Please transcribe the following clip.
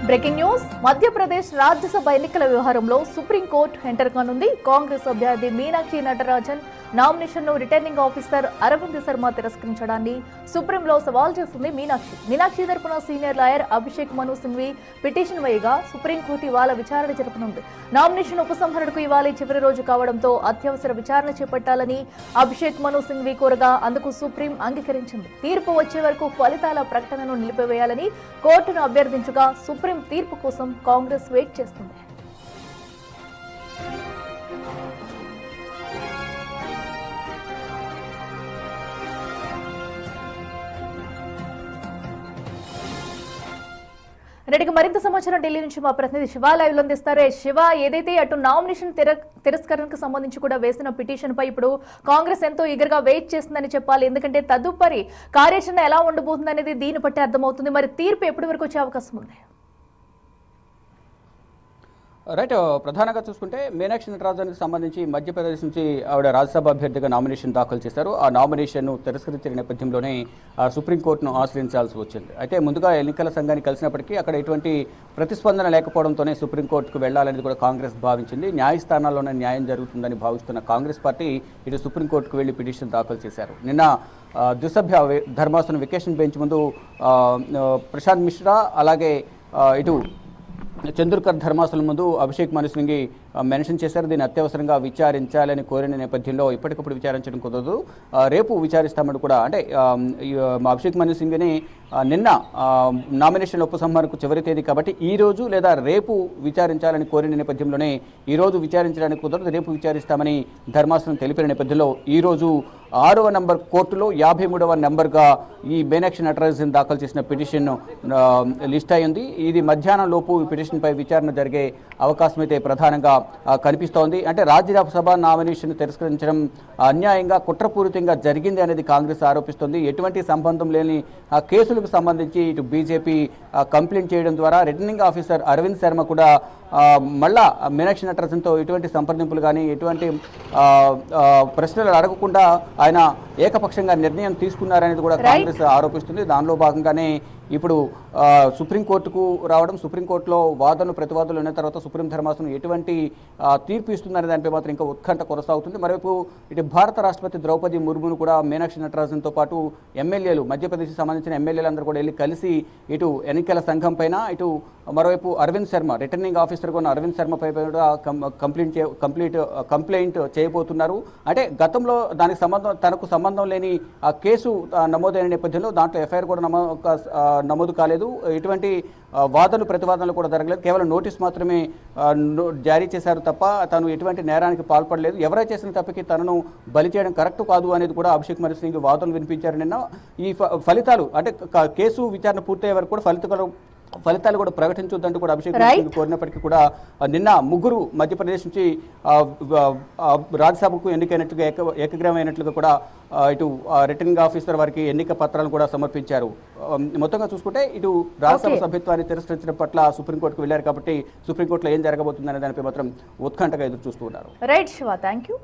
Breaking news Madhya Pradesh Rajya Sabha ఎన్నికల వ్యవహారంలో supreme court enter కానుంది. కాంగ్రెస్ అభ్యర్థి మీనాక్షి నటరాజన్ నామినేషన్ ను రిటర్నింగ్ ఆఫీసర్ అరవింద్ శర్మ తిరస్కరించడాన్ని సుప్రీంలో సవాల్ చేస్తుంది మీనాక్షి తరపున సీనియర్ లాయర్ అభిషేక్ మను సింఘ్వి పిటిషన్ వేయగా సుప్రీంకోర్టు ఇవాళ విచారణ జరపనుంది. నామినేషన్ ఉపసంహరణకు ఇవాళ చివరి రోజు కావడంతో అత్యవసర విచారణ చేపట్టాలని అభిషేక్ మను సింఘ్వి కోరగా అందుకు సుప్రీం అంగీకరించింది. తీర్పు వచ్చే వరకు ఫలితాల ప్రకటనను నిలిపివేయాలని కోర్టును అభ్యర్థించగా సుప్రీం తీర్పు కోసం కాంగ్రెస్ వెయిట్ చేస్తుంది. రెడ్డికి మరింత సమాచారం ఢిల్లీ నుంచి మా ప్రతినిధి శివ లైవ్ లో అందిస్తారు. శివ, ఏదైతే అటు నామినేషన్ తిరస్కరణకు సంబంధించి కూడా వేసిన పిటిషన్ పై ఇప్పుడు కాంగ్రెస్ ఎంతో ఈగర్గా వెయిట్ చేస్తుందని చెప్పాలి. ఎందుకంటే తదుపరి కార్యాచరణ ఎలా ఉండబోతుంది అనేది దీన్ని బట్టి అర్థమవుతుంది. మరి తీర్పు ఎప్పటి వరకు వచ్చే అవకాశం ఉంది? రైట్, ప్రధానంగా చూసుకుంటే మీనాక్షి నటరాజన్కి సంబంధించి మధ్యప్రదేశ్ నుంచి ఆవిడ రాజ్యసభ అభ్యర్థిగా నామినేషన్ దాఖలు చేశారు. ఆ నామినేషన్ను తిరస్కరించిన నేపథ్యంలోనే సుప్రీంకోర్టును ఆశ్రయించాల్సి వచ్చింది. అయితే ముందుగా ఎన్నికల సంఘాన్ని కలిసినప్పటికీ అక్కడ ఎటువంటి ప్రతిస్పందన లేకపోవడంతోనే సుప్రీంకోర్టుకు వెళ్లాలనేది కూడా కాంగ్రెస్ భావించింది. న్యాయస్థానాల్లోనే న్యాయం జరుగుతుందని భావిస్తున్న కాంగ్రెస్ పార్టీ ఇటు సుప్రీంకోర్టుకు వెళ్లి పిటిషన్ దాఖలు చేశారు. నిన్న ద్విసభ్య ధర్మాసనం వెకేషన్ బెంచ్ ముందు ప్రశాంత్ మిశ్రా అలాగే ఇటు చంద్రకర్ ధర్మాసనం ముందు అభిషేక్ మను సింఘ్వి మెన్షన్ చేశారు. దీన్ని అత్యవసరంగా విచారించాలని కోరిన నేపథ్యంలో ఇప్పటికప్పుడు విచారించడం కుదరదు, రేపు విచారిస్తామని కూడా, అంటే అభిషేక్ మను సింఘ్విని నిన్న నామినేషన్ ఉపసంహరణకు చివరి తేదీ కాబట్టి ఈ రోజు లేదా రేపు విచారించాలని కోరిన నేపథ్యంలోనే ఈ రోజు విచారించడానికి కుదరదు, రేపు విచారిస్తామని ధర్మాసనం తెలిపిన నేపథ్యంలో ఈ రోజు 6వ నంబర్ కోర్టులో 53వ నంబర్గా ఈ మీనాక్షి నటరాజన్ దాఖలు చేసిన పిటిషన్ లిస్ట్ అయింది. ఇది మధ్యాహ్నం లోపు ఈ పిటిషన్పై విచారణ జరిగే అవకాశం అయితే ప్రధానంగా కనిపిస్తోంది. అంటే రాజ్యసభ నామినేషన్ తిరస్కరించడం అన్యాయంగా కుట్రపూరితంగా జరిగింది అనేది కాంగ్రెస్ ఆరోపిస్తోంది. ఎటువంటి సంబంధం లేని కేసులకు సంబంధించి ఇటు బీజేపీ కంప్లైంట్ చేయడం ద్వారా రిటర్నింగ్ ఆఫీసర్ అరవింద్ శర్మ కూడా మళ్ళా మీనాక్షి నటరాజన్తో ఎటువంటి సంప్రదింపులు కానీ ఎటువంటి ప్రశ్నలు అడగకుండా ఆయన ఏకపక్షంగా నిర్ణయం తీసుకున్నారనేది కూడా కాంగ్రెస్ ఆరోపిస్తుంది. దానిలో భాగంగానే ఇప్పుడు సుప్రీంకోర్టుకు రావడం, సుప్రీంకోర్టులో వాదనలు ప్రతివాదనలు అయిన తర్వాత సుప్రీం ధర్మాసనం ఎటువంటి తీర్పు ఇస్తుందనే దానిపై మాత్రం ఇంకా ఉత్కంఠ కొనసాగుతుంది. మరోవైపు ఇటు భారత రాష్ట్రపతి ద్రౌపది ముర్మును కూడా మీనాక్షి నటరాజన్తో పాటు ఎమ్మెల్యేలు, మధ్యప్రదేశ్కి సంబంధించిన ఎమ్మెల్యేలందరూ కూడా వెళ్ళి కలిసి ఇటు ఎన్నికల సంఘం పైన, ఇటు మరోవైపు అరవింద్ శర్మ రిటర్నింగ్ ఆఫీసర్గా ఉన్న అరవింద్ శర్మపై కూడా కంప్లైంట్ చేయబోతున్నారు. అంటే గతంలో దానికి తనకు సంబంధం లేని ఆ కేసు నమోదైన నేపథ్యంలో దాంట్లో ఎఫ్ఐఆర్ కూడా నమోదు కాలేదు, ఎటువంటి వాదనలు ప్రతివాదనలు కూడా జరగలేదు, కేవలం నోటీస్ మాత్రమే జారీ చేశారు తప్ప తను ఎటువంటి నేరానికి పాల్పడలేదు, ఎవరైతే చేసిన తప్పకి తనను బలి చేయడం కరెక్ట్ కాదు అనేది కూడా అభిషేక్ మను సింఘ్వి వాదనలు వినిపించారు. నిన్న ఈ ఫలితాలు, అంటే కేసు విచారణ పూర్తయ్యే వరకు కూడా ఫలితాలు కూడా ప్రకటించొద్దంటూ కూడా అభిషేక్ మను సింఘ్వి కోరినప్పటికీ కూడా నిన్న ముగ్గురు మధ్యప్రదేశ్ నుంచి రాజ్యసభకు ఎన్నికైనట్లుగా ఏకగ్రీవమైనట్లుగా కూడా ఇటు రిటర్నింగ్ ఆఫీసర్ వారికి ఎన్నిక పత్రాలను కూడా సమర్పించారు. మొత్తంగా చూసుకుంటే ఇటు రాజ్యసభ సభ్యత్వాన్ని తిరస్కరించడం పట్ల సుప్రీంకోర్టుకు వెళ్లారు కాబట్టి సుప్రీంకోర్టులో ఏం జరగబోతుందనే దానిపై మాత్రం ఉత్కంఠగా ఎదురు చూస్తూ ఉన్నారు. Right Shiva, thank you.